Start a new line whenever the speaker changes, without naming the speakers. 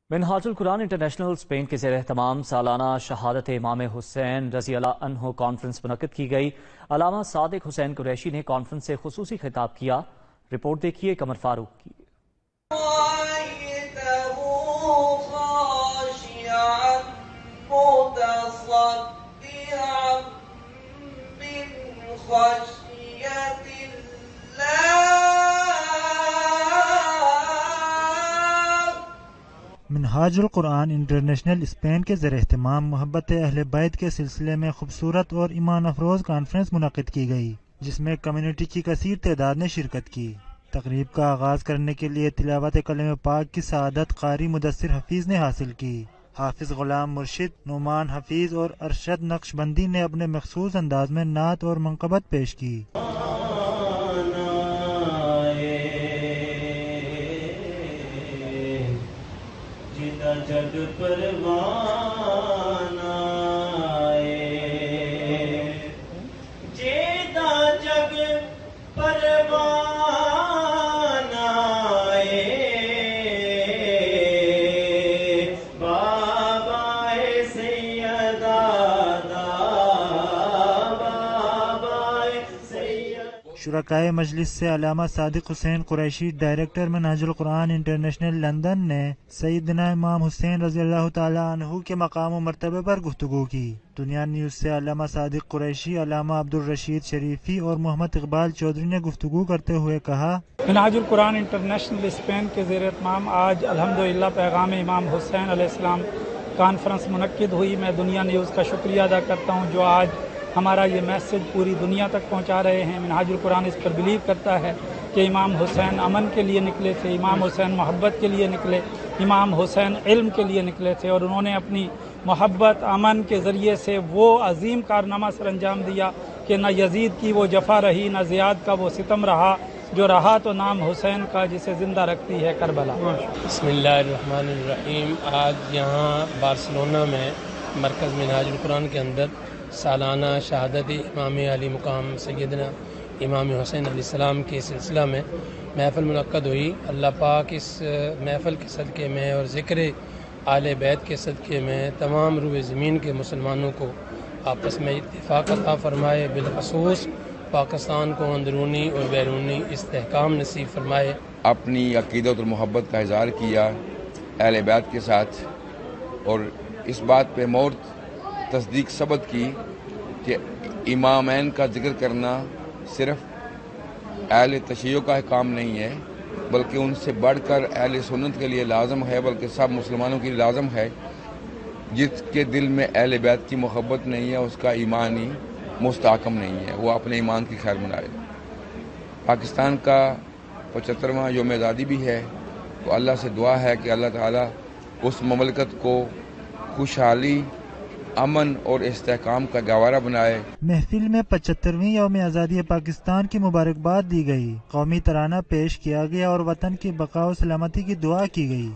منہاج القرآن international Spain کے زیر اہتمام سالانہ شہادت امام حسین رضی اللہ عنہ کانفرنس منعقد کی گئی۔ علامہ صادق حسین قریشی نے کانفرنس سے خصوصی خطاب کیا۔ رپورٹ دیکھیے قمر فاروق کی۔
منہاج القرآن انٹرنیشنل اسپین کے زیر اہتمام محبت اہل بیت کے سلسلے میں خوبصورت اور ایمان افروز کانفرنس منعقد کی گئی، جس میں کمیونٹی کی کثیر تعداد نے شرکت کی۔ تقریب کا آغاز کرنے کے لیے تلاوت کلام پاک کی سعادت قاری مدثر حفیظ نے حاصل کی۔ حافظ غلام مرشد، نعمان حفیظ اور ارشد نقش بندی نے اپنے مخصوص انداز میں نعت اور منقبت پیش کی۔
جگ پروان آئے، جیتا جگ پروان آئے، بابا سیدہ بابا سید۔
شرکائے مجلس سے علامہ صادق حسین قریشی، ڈائریکٹر منہاج القرآن انٹرنیشنل لندن نے سیدنا امام حسین رضی اللہ تعالیٰ عنہ کے مقام و مرتبے پر گفتگو کی۔ دنیا نیوز سے علامہ صادق قریشی، علامہ عبدالرشید شریفی اور محمد اقبال چودھری نے گفتگو کرتے ہوئے کہا،
منہاج القرآن انٹرنیشنل اسپین کے زیر اہتمام آج الحمدللہ پیغام امام حسین علیہ السلام کانفرنس منعقد ہوئی۔ میں دنیا نیوز کا شکریہ ادا کرتا ہوں جو آج ہمارا یہ میسج پوری دنیا تک پہنچا رہے ہیں۔ منہاج القرآن اس پر بلیو کرتا ہے کہ امام حسین امن کے لیے نکلے تھے، امام حسین محبت کے لیے نکلے، امام حسین علم کے لیے نکلے تھے، اور انہوں نے اپنی محبت امن کے ذریعے سے وہ عظیم کارنامہ سر انجام دیا کہ نہ یزید کی وہ جفا رہی، نہ زیاد کا وہ ستم رہا، جو رہا تو نام حسین کا جسے زندہ رکھتی ہے کربلا۔
بسم اللہ الرحمن الرحیم۔ آج یہاں بارسلونا میں مرکز منہاج القرآن کے اندر سالانہ شہادت امام علی مقام سیدنا امام حسین علیہ السلام کے سلسلہ میں محفل منعقد ہوئی۔ اللہ پاک اس محفل کے صدقے میں اور ذکر آل بیت کے صدقے میں تمام روئے زمین کے مسلمانوں کو آپس میں اتفاق عطا فرمائے، بالخصوص پاکستان کو اندرونی اور بیرونی استحکام نصیب فرمائے۔
اپنی عقیدت اور محبت کا اظہار کیا اہل بیت کے ساتھ، اور اس بات پہ مور تصدیق ثبت کی کہ امامین کا ذکر کرنا صرف اہل تشیع کا کام نہیں ہے، بلکہ ان سے بڑھ کر اہل سنت کے لیے لازم ہے، بلکہ سب مسلمانوں کے لیے لازم ہے۔ جس کے دل میں اہل بیت کی محبت نہیں ہے اس کا ایمان ہی مستحکم نہیں ہے، وہ اپنے ایمان کی خیر منائے۔ پاکستان کا 75واں یوم آزادی بھی ہے، تو اللہ سے دعا ہے کہ اللہ تعالیٰ اس مملکت کو خوشحالی، امن اور استحکام کا گہوارہ بنائے۔
محفل میں 75ویں یوم آزادی پاکستان کی مبارکباد دی گئی، قومی ترانہ پیش کیا گیا اور وطن کی بقا و سلامتی کی دعا کی گئی۔